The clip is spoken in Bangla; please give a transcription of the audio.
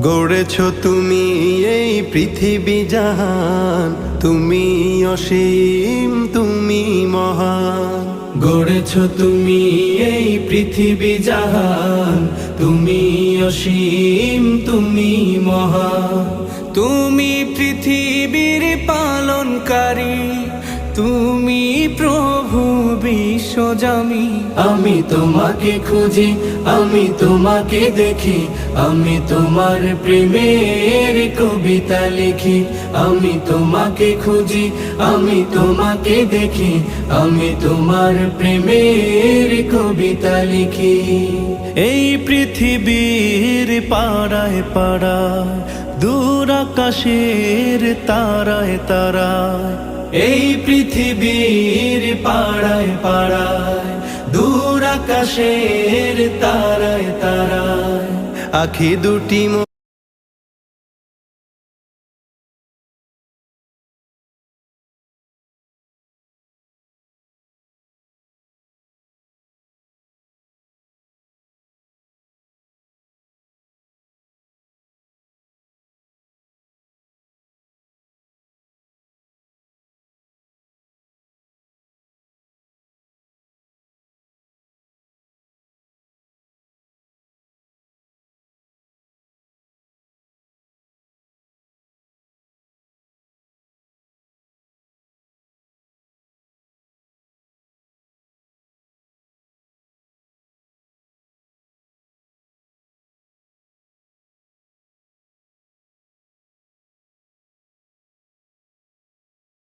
গড়েছ তুমি এই পৃথিবী জাহান, তুমি অসীম তুমি মহান। গড়েছ তুমি এই পৃথিবী জাহান, তুমি অসীম তুমি মহান। তুমি পৃথিবীর পালনকারী, তুমি প্রভু বিশ্বজামি। আমি তোমাকে খুঁজি, আমি তোমাকে দেখি, আমি তোমার প্রেমের কবিতা লিখি। আমি তোমাকে খুঁজি, আমি তোমাকে দেখি, আমি তোমার প্রেমের কবিতা লিখি। এই পৃথিবীর পাড়ায় পাড়ায়, দূর আকাশের তারায় তারায়, এই পৃথিবীর পাড়ায় পাড়ায়, দূর আকাশের তারায় তারায়, আখি দুটি